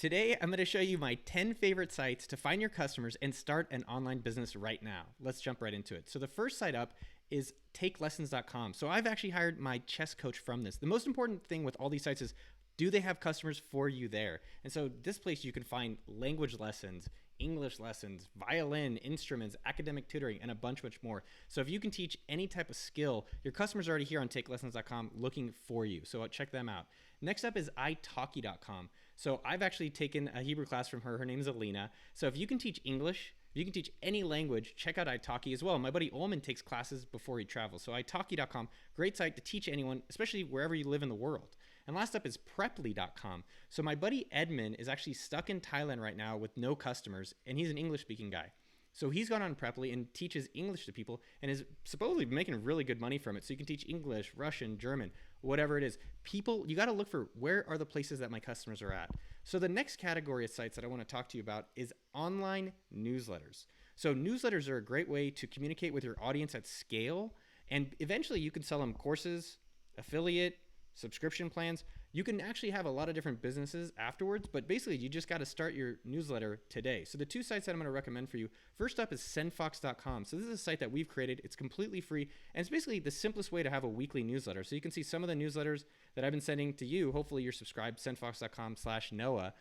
Today, I'm going to show you my 10 favorite sites to find your customers and start an online business right now. Let's jump right into it. So the first site up is takelessons.com. So I've actually hired my chess coach from this. The most important thing with all these sites is, do they have customers for you there? And so this place you can find language lessons, English lessons, violin, instruments, academic tutoring, and a bunch more. So if you can teach any type of skill, your customers are already here on takelessons.com looking for you. So check them out. Next up is italki.com. So I've actually taken a Hebrew class from her. Her name is Alina. So if you can teach English, if you can teach any language, check out Italki as well. My buddy Ullman takes classes before he travels. So italki.com, great site to teach anyone, especially wherever you live in the world. And last up is preply.com. So my buddy Edmund is actually stuck in Thailand right now with no customers, and he's an English-speaking guy. So he's gone on Preply and teaches English to people and is supposedly making really good money from it. So you can teach English, Russian, German, whatever it is. People, you got to look for where are the places that my customers are at. So the next category of sites that I want to talk to you about is online newsletters. So newsletters are a great way to communicate with your audience at scale, and eventually you can sell them courses, affiliate, subscription plans. You can actually have a lot of different businesses afterwards, but basically you just got to start your newsletter today. So the two sites that I'm going to recommend for you, first up is sendfox.com. So this is a site that we've created. It's completely free, and it's basically the simplest way to have a weekly newsletter. So you can see some of the newsletters that I've been sending to you. Hopefully you're subscribed, sendfox.com/Noah.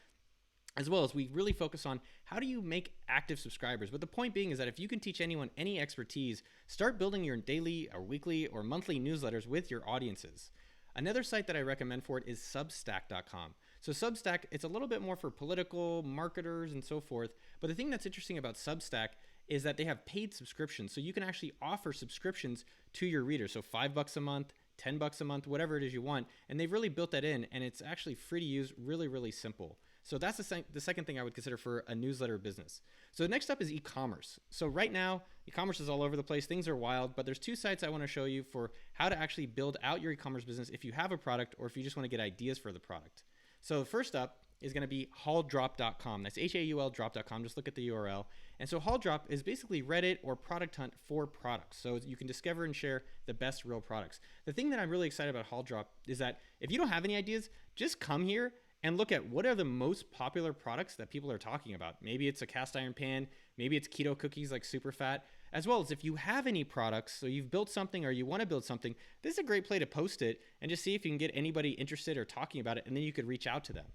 As well as we really focus on how do you make active subscribers. But the point being is that if you can teach anyone any expertise, start building your daily or weekly or monthly newsletters with your audiences. Another site that I recommend for it is substack.com. So Substack, it's a little bit more for political marketers and so forth. But the thing that's interesting about Substack is that they have paid subscriptions. So you can actually offer subscriptions to your readers. So $5 a month, $10 a month, whatever it is you want. And they've really built that in, and it's actually free to use, really, really simple. So that's the second thing I would consider for a newsletter business. So next up is e-commerce. So right now, e-commerce is all over the place. Things are wild, but there's two sites I want to show you for how to actually build out your e-commerce business if you have a product or if you just want to get ideas for the product. So first up is going to be hauldrop.com. That's HAUL drop.com. Just look at the URL. And so Hauldrop is basically Reddit or Product Hunt for products. So you can discover and share the best real products. The thing that I'm really excited about Hauldrop is that if you don't have any ideas, just come here and look at what are the most popular products that people are talking about. Maybe it's a cast iron pan, maybe it's keto cookies like Superfat, as well as if you have any products, so you've built something or you want to build something, this is a great place to post it and just see if you can get anybody interested or talking about it, and then you could reach out to them.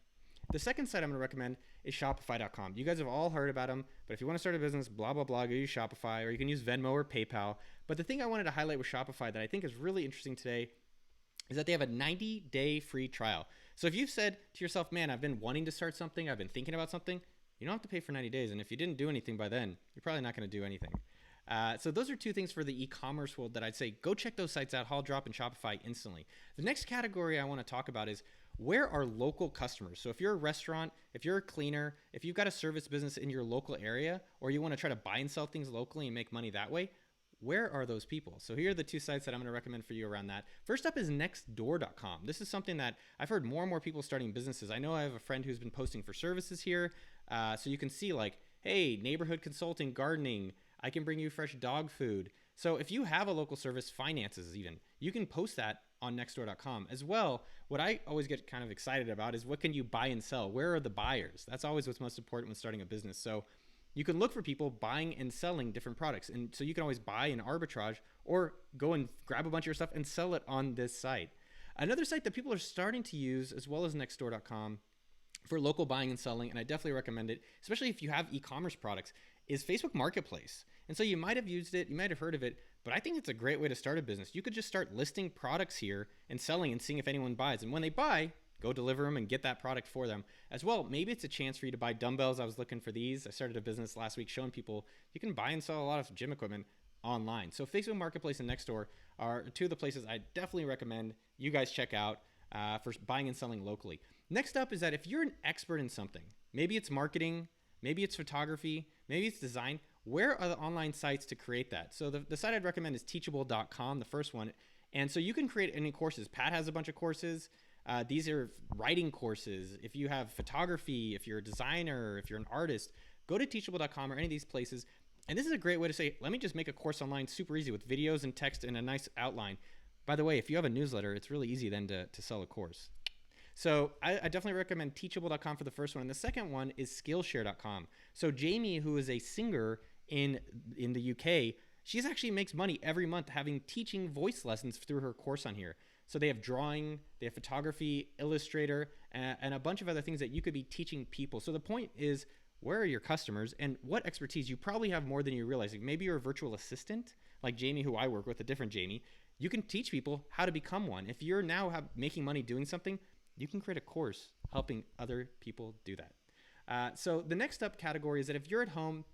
The second site I'm going to recommend is Shopify.com. You guys have all heard about them, but if you want to start a business, blah, blah, blah, go use Shopify, or you can use Venmo or PayPal. But the thing I wanted to highlight with Shopify that I think is really interesting today is that they have a 90-day free trial. So if you've said to yourself, man, I've been wanting to start something, I've been thinking about something, you don't have to pay for 90 days. And if you didn't do anything by then, you're probably not going to do anything. So those are two things for the e-commerce world that I'd say, go check those sites out, Hauldrop and Shopify instantly. The next category I want to talk about is where are local customers? So if you're a restaurant, if you're a cleaner, if you've got a service business in your local area, or you want to try to buy and sell things locally and make money that way, where are those people? So here are the two sites that I'm going to recommend for you around that. First up is nextdoor.com. This is something that I've heard more and more people starting businesses. I know I have a friend who's been posting for services here. So you can see like, hey, neighborhood consulting, gardening, I can bring you fresh dog food. So if you have a local service, finances even, you can post that on nextdoor.com. As well, what I always get kind of excited about is what can you buy and sell? Where are the buyers? That's always what's most important when starting a business. So you can look for people buying and selling different products. And so you can always buy and arbitrage or go and grab a bunch of your stuff and sell it on this site. Another site that people are starting to use, as well as nextdoor.com, for local buying and selling, and I definitely recommend it, especially if you have e-commerce products, is Facebook Marketplace. And so you might have used it, you might have heard of it, but I think it's a great way to start a business. You could just start listing products here and selling and seeing if anyone buys. And when they buy, go deliver them and get that product for them. As well, maybe it's a chance for you to buy dumbbells. I was looking for these. I started a business last week showing people you can buy and sell a lot of gym equipment online. So Facebook Marketplace and Nextdoor are two of the places I definitely recommend you guys check out for buying and selling locally. Next up is that if you're an expert in something, maybe it's marketing, maybe it's photography, maybe it's design, where are the online sites to create that? So the site I'd recommend is teachable.com, the first one. And so you can create any courses. Pat has a bunch of courses. These are writing courses. If you have photography, if you're a designer, if you're an artist, go to teachable.com or any of these places. And this is a great way to say, let me just make a course online super easy with videos and text and a nice outline. By the way, if you have a newsletter, it's really easy then to sell a course. So I definitely recommend teachable.com for the first one. And the second one is skillshare.com. So Jamie, who is a singer in the UK, she's actually makes money every month having teaching voice lessons through her course on here. So they have drawing, they have photography, Illustrator, and a bunch of other things that you could be teaching people. So the point is, where are your customers and what expertise? You probably have more than you realize. Like maybe you're a virtual assistant, like Jamie, who I work with, a different Jamie. You can teach people how to become one. If you're now making money doing something, you can create a course helping other people do that. So the next up category is that if you're at home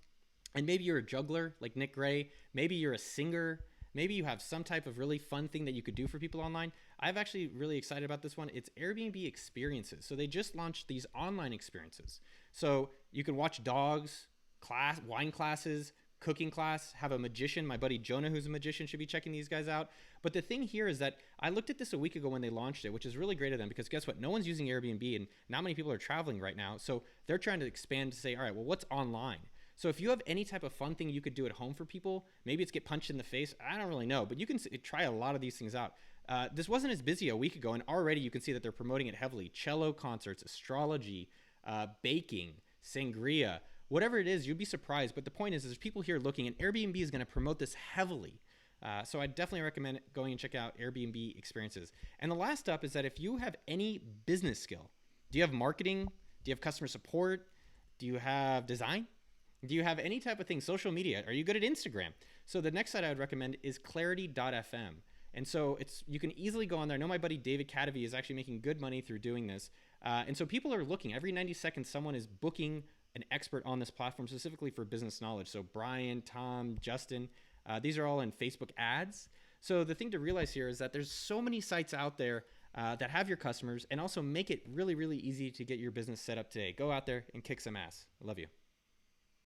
and maybe you're a juggler like Nick Gray, maybe you're a singer, maybe you have some type of really fun thing that you could do for people online. I'm actually really excited about this one. It's Airbnb experiences. So they just launched these online experiences. So you can watch dogs, wine classes, cooking class, have a magician. My buddy Jonah, who's a magician, should be checking these guys out. But the thing here is that I looked at this a week ago when they launched it, which is really great of them because guess what? No one's using Airbnb and not many people are traveling right now. So they're trying to expand to say, all right, well, what's online? So if you have any type of fun thing you could do at home for people, maybe it's get punched in the face. I don't really know, but you can try a lot of these things out. This wasn't as busy a week ago, and already you can see that they're promoting it heavily. Cello concerts, astrology, baking, sangria, whatever it is, you'd be surprised. But the point is there's people here looking, and Airbnb is going to promote this heavily. So I definitely recommend going and check out Airbnb experiences. And the last up is that if you have any business skill, do you have marketing? Do you have customer support? Do you have design? Do you have any type of thing, social media? Are you good at Instagram? So the next site I would recommend is clarity.fm. And so you can easily go on there. I know my buddy David Cadavy is actually making good money through doing this. And so people are looking. Every 90 seconds, someone is booking an expert on this platform specifically for business knowledge. So Brian, Tom, Justin, these are all in Facebook ads. So the thing to realize here is that there's so many sites out there that have your customers and also make it really, really easy to get your business set up today. Go out there and kick some ass. I love you.